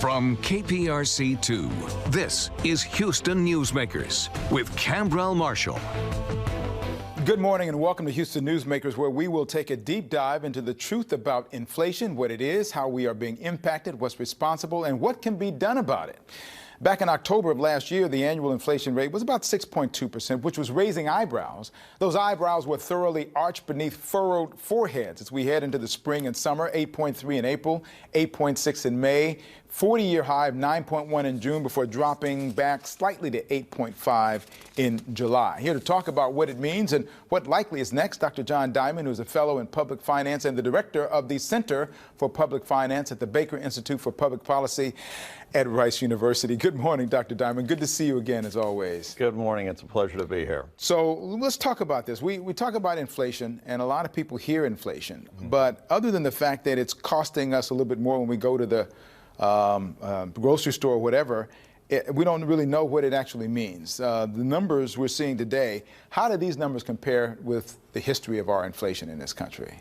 From KPRC2, this is Houston Newsmakers with Cambrell Marshall. Good morning and welcome to Houston Newsmakers, where we will take a deep dive into the truth about inflation, what it is, how we are being impacted, what's responsible, and what can be done about it. Back in October of last year, the annual inflation rate was about 6.2%, which was raising eyebrows. Those eyebrows were thoroughly arched beneath furrowed foreheads as we head into the spring and summer. 8.3 in April, 8.6 in May, 40-year high of 9.1 in June before dropping back slightly to 8.5 in July. Here to talk about what it means and what likely is next, Dr. John Diamond, who is a fellow in public finance and the director of the Center for Public Finance at the Baker Institute for Public Policy at Rice University. Good morning, Dr. Diamond. Good to see you again, as always. Good morning. It's a pleasure to be here. So let's talk about this. We talk about inflation, and a lot of people hear inflation. But other than the fact that it's costing us a little bit more when we go to the grocery store or whatever, we don't really know what it actually means. The numbers we're seeing today, how do these numbers compare with the history of our inflation in this country?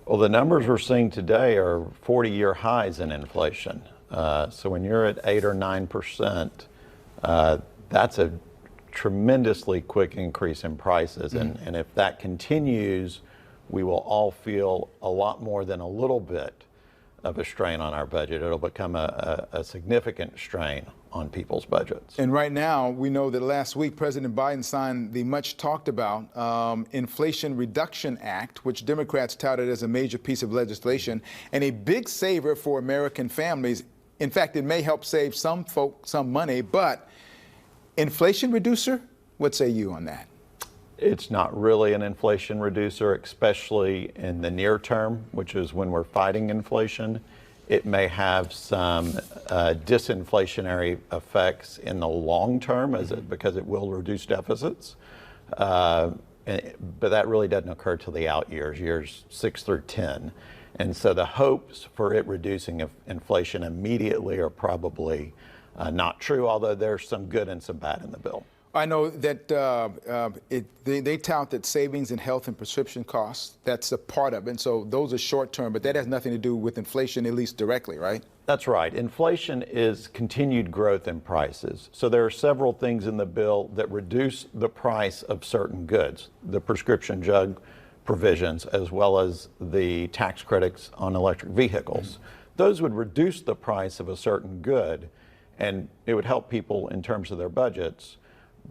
Well, the numbers we're seeing today are 40-year highs in inflation. So when you're at 8 or 9%, that's a tremendously quick increase in prices. And if that continues, we will all feel a lot more than a little bit of a strain on our budget. It'll become a significant strain on people's budgets. And right now, we know that last week, President Biden signed the much talked about Inflation Reduction Act, which Democrats touted as a major piece of legislation and a big saver for American families. In fact, it may help save some folks some money, but inflation reducer? What say you on that? It's not really an inflation reducer, especially in the near term, which is when we're fighting inflation. It may have some disinflationary effects in the long term because it will reduce deficits. But that really doesn't occur till the out years 6 through 10. And so the hopes for it reducing inflation immediately are probably not true, although there's some good and some bad in the bill. I know that they tout that savings in health and prescription costs, that's a part of it. And so those are short term, but that has nothing to do with inflation, at least directly, right? That's right. Inflation is continued growth in prices. So there are several things in the bill that reduce the price of certain goods, the prescription drug provisions, as well as the tax credits on electric vehicles. Those would reduce the price of a certain good, and it would help people in terms of their budgets,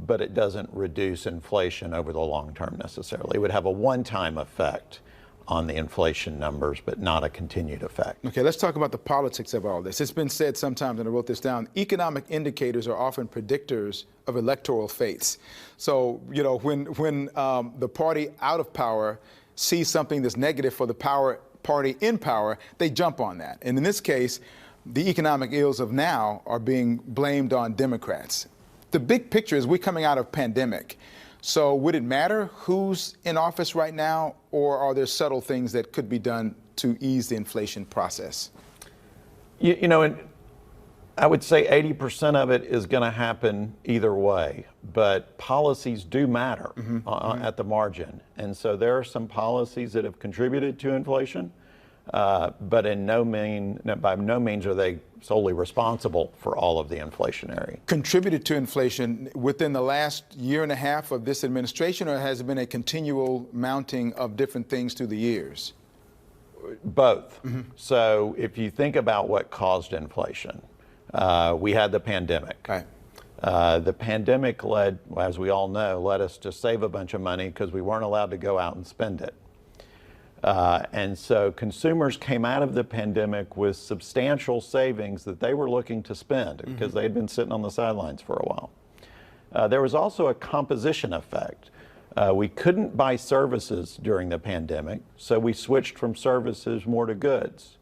but it doesn't reduce inflation over the long term necessarily. It would have a one-time effect on the inflation numbers, but not a continued effect. Okay, let's talk about the politics of all this. It's been said sometimes, and I wrote this down, economic indicators are often predictors of electoral fates. So, you know, when the party out of power sees something that's negative for the party in power, they jump on that. And in this case, the economic ills of now are being blamed on Democrats. The big picture is we're coming out of a pandemic. So would it matter who's in office right now, or are there subtle things that could be done to ease the inflation process? You know, I would say 80% of it is going to happen either way, but policies do matter at the margin. And so there are some policies that have contributed to inflation, but by no means are they solely responsible for all of the inflationary. Contributed to inflation within the last year and a half of this administration, or has it been a continual mounting of different things through the years? Both. So if you think about what caused inflation, we had the pandemic. Right. The pandemic led, as we all know, led us to save a bunch of money because we weren't allowed to go out and spend it. And so consumers came out of the pandemic with substantial savings that they were looking to spend because they had been sitting on the sidelines for a while. There was also a composition effect. We couldn't buy services during the pandemic, so we switched from services more to goods.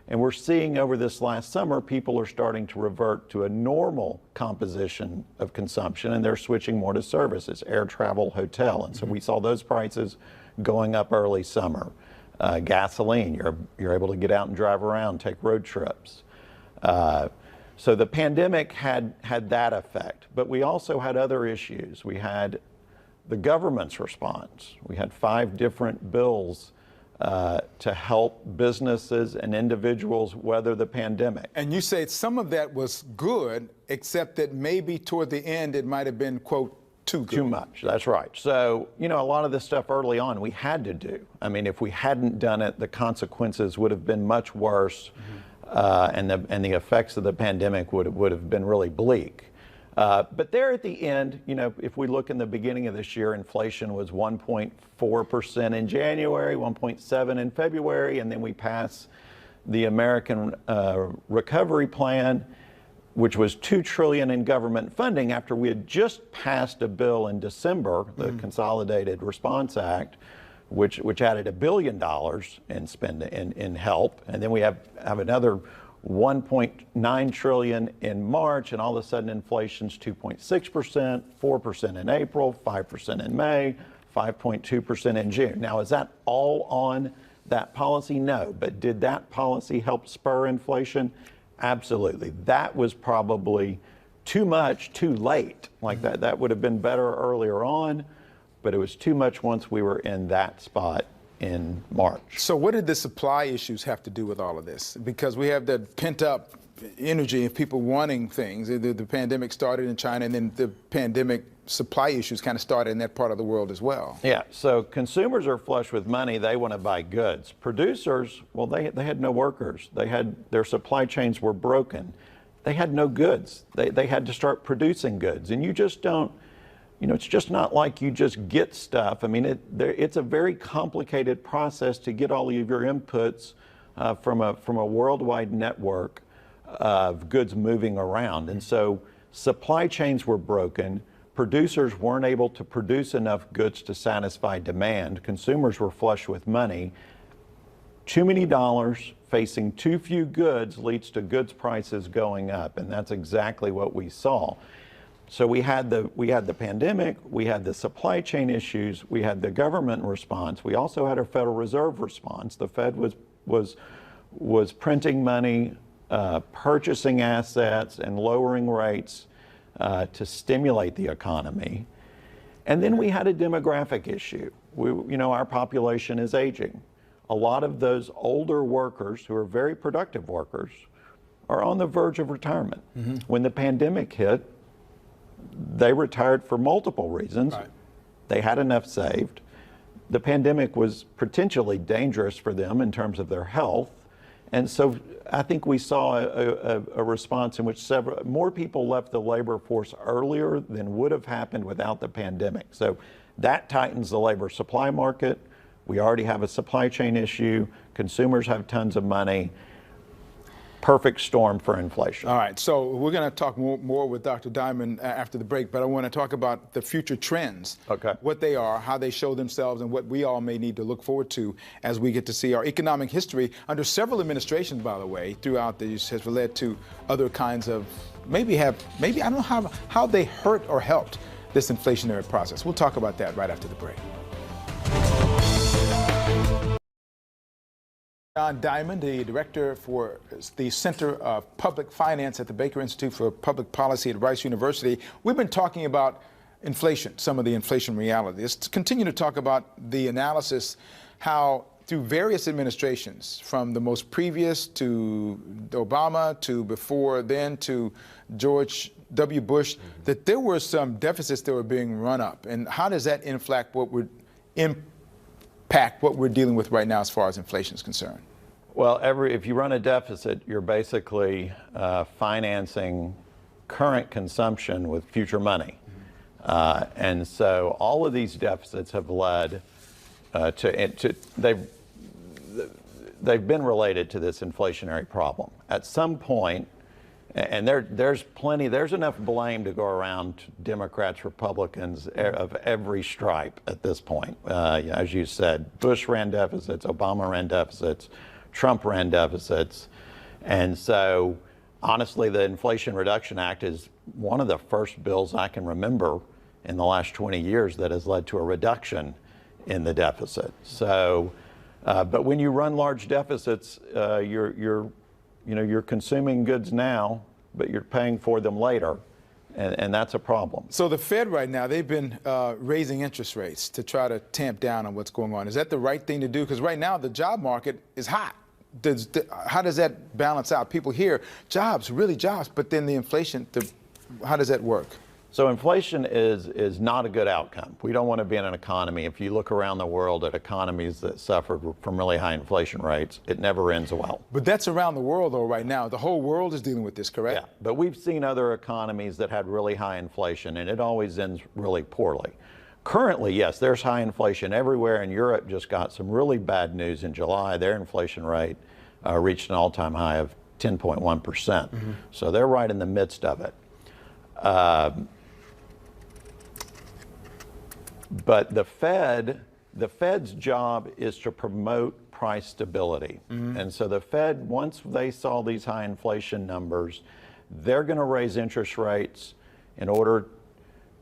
And we're seeing over this last summer, people are starting to revert to a normal composition of consumption, and they're switching more to services, air travel, hotel. And so we saw those prices going up early summer. Gasoline, you're able to get out and drive around, take road trips. So the pandemic had that effect, but we also had other issues. We had the government's response. We had 5 different bills to help businesses and individuals weather the pandemic. And you say some of that was good, except that maybe toward the end it might have been, quote, too good. Too much, that's right. So, a lot of this stuff early on we had to do. I mean, if we hadn't done it, the consequences would have been much worse, and the effects of the pandemic would have been really bleak. But there at the end, if we look in the beginning of this year, inflation was 1.4% in January, 1.7% in February, and then we pass the American Recovery Plan, which was $2 trillion in government funding after we had just passed a bill in December, the Consolidated Response Act, which added $1 billion in spending in help, and then we have another 1.9 trillion in March, and all of a sudden inflation's 2.6%, 4% in April, 5% in May, 5.2% in June. Now, is that all on that policy? No, but did that policy help spur inflation? Absolutely. That was probably too much, too late. Like that would have been better earlier on, but it was too much once we were in that spot in March. So what did the supply issues have to do with all of this? Because we have that pent-up energy of people wanting things. The pandemic started in China, and then the pandemic supply issues kind of started in that part of the world as well. Yeah, so consumers are flush with money. They want to buy goods. Producers, well, they had no workers. Their supply chains were broken. They had no goods. They had to start producing goods. And you just don't, it's just not like you just get stuff. I mean, it's a very complicated process to get all of your inputs from a worldwide network of goods moving around. And so supply chains were broken. Producers weren't able to produce enough goods to satisfy demand. Consumers were flush with money. Too many dollars facing too few goods leads to goods prices going up, and that's exactly what we saw. So we had the pandemic, we had the supply chain issues, we had the government response. We also had our Federal Reserve response. The Fed was printing money, purchasing assets, and lowering rates to stimulate the economy. And then we had a demographic issue. Our population is aging. A lot of those older workers who are very productive workers are on the verge of retirement. When the pandemic hit, they retired for multiple reasons. Right. They had enough saved. The pandemic was potentially dangerous for them in terms of their health. And so I think we saw a response in which more people left the labor force earlier than would have happened without the pandemic. So that tightens the labor supply market. We already have a supply chain issue. Consumers have tons of money. Perfect storm for inflation. All right, so we're going to talk more with Dr. Diamond after the break, but I want to talk about the future trends, what they are, how they show themselves, and what we all may need to look forward to as we get to see our economic history under several administrations, by the way, throughout these has led to other kinds of, maybe I don't know how they hurt or helped this inflationary process. We'll talk about that right after the break. John Diamond, the director for the Center of Public Finance at the Baker Institute for Public Policy at Rice University. We've been talking about inflation, some of the inflation realities. Let's continue to talk about the analysis, how through various administrations, from the most previous to Obama to before then to George W. Bush, that there were some deficits that were being run up. And how does that impact what we're dealing with right now as far as inflation is concerned? Well, if you run a deficit, you're basically financing current consumption with future money. And so all of these deficits have led they've been related to this inflationary problem. At some point, and there's enough blame to go around Democrats, Republicans of every stripe at this point. As you said, Bush ran deficits, Obama ran deficits, Trump ran deficits. And so honestly, the Inflation Reduction Act is one of the first bills I can remember in the last 20 years that has led to a reduction in the deficit. So, but when you run large deficits, you're consuming goods now, but you're paying for them later. And that's a problem. So the Fed right now, they've been raising interest rates to try to tamp down on what's going on. Is that the right thing to do? Because right now the job market is hot. How does that balance out? People hear jobs, really jobs, but then the inflation, how does that work? So inflation is not a good outcome. We don't want to be in an economy. If you look around the world at economies that suffered from really high inflation rates, it never ends well. But that's around the world, though, right now. The whole world is dealing with this, correct? Yeah, but we've seen other economies that had really high inflation, and it always ends really poorly. Currently, yes, there's high inflation everywhere, and Europe just got some really bad news in July. Their inflation rate reached an all-time high of 10.1%. Mm-hmm. So they're right in the midst of it. But the Fed's job is to promote price stability. Mm-hmm. And so the Fed, once they saw these high inflation numbers, they're going to raise interest rates in order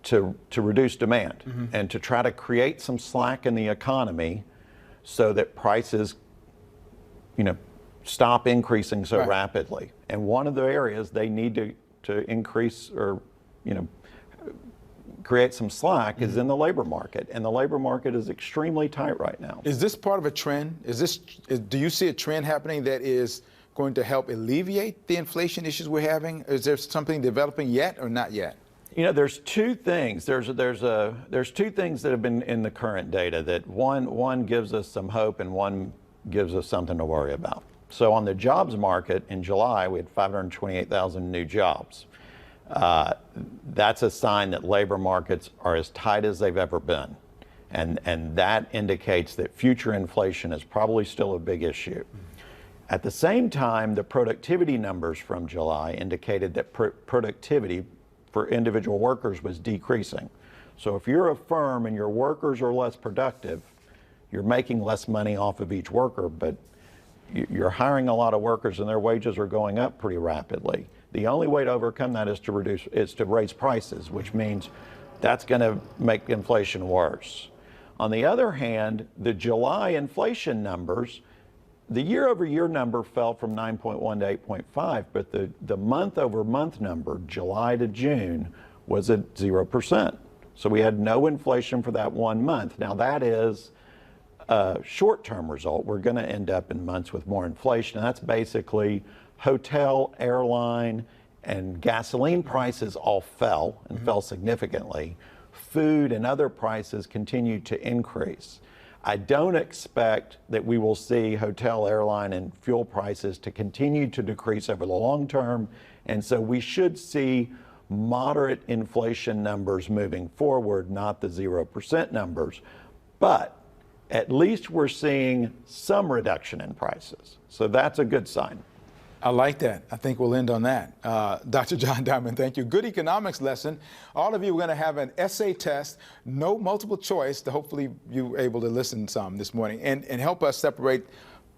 to reduce demand, mm-hmm. and to try to create some slack in the economy so that prices, stop increasing so rapidly. And one of the areas they need to increase or, create some slack is in the labor market, and the labor market is extremely tight right now. Is this part of a trend? Do you see a trend happening that is going to help alleviate the inflation issues we're having? Is there something developing yet or not yet? There's two things. There's two things that have been in the current data that one gives us some hope and one gives us something to worry about. So on the jobs market in July, we had 528,000 new jobs. That's a sign that labor markets are as tight as they've ever been. And that indicates that future inflation is probably still a big issue. At the same time, the productivity numbers from July indicated that productivity for individual workers was decreasing. So if you're a firm and your workers are less productive, you're making less money off of each worker, but you're hiring a lot of workers and their wages are going up pretty rapidly. The only way to overcome that is to raise prices, which means that's going to make inflation worse. On the other hand, the July inflation numbers, the year-over-year number fell from 9.1 to 8.5, but the month-over-month number, July to June, was at 0%. So we had no inflation for that 1 month. Now that is a short-term result. We're going to end up in months with more inflation, and that's basically hotel, airline, and gasoline prices all fell and fell significantly. Food and other prices continue to increase. I don't expect that we will see hotel, airline, and fuel prices to continue to decrease over the long term, and so we should see moderate inflation numbers moving forward, not the 0% numbers. But at least we're seeing some reduction in prices. So that's a good sign. I like that. I think we'll end on that. Dr. John Diamond, thank you. Good economics lesson. All of you are going to have an essay test, no multiple choice, to hopefully you were able to listen some this morning and help us separate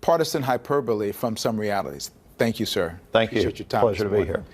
partisan hyperbole from some realities. Thank you, sir. Thank you. Appreciate your time. Pleasure to be here.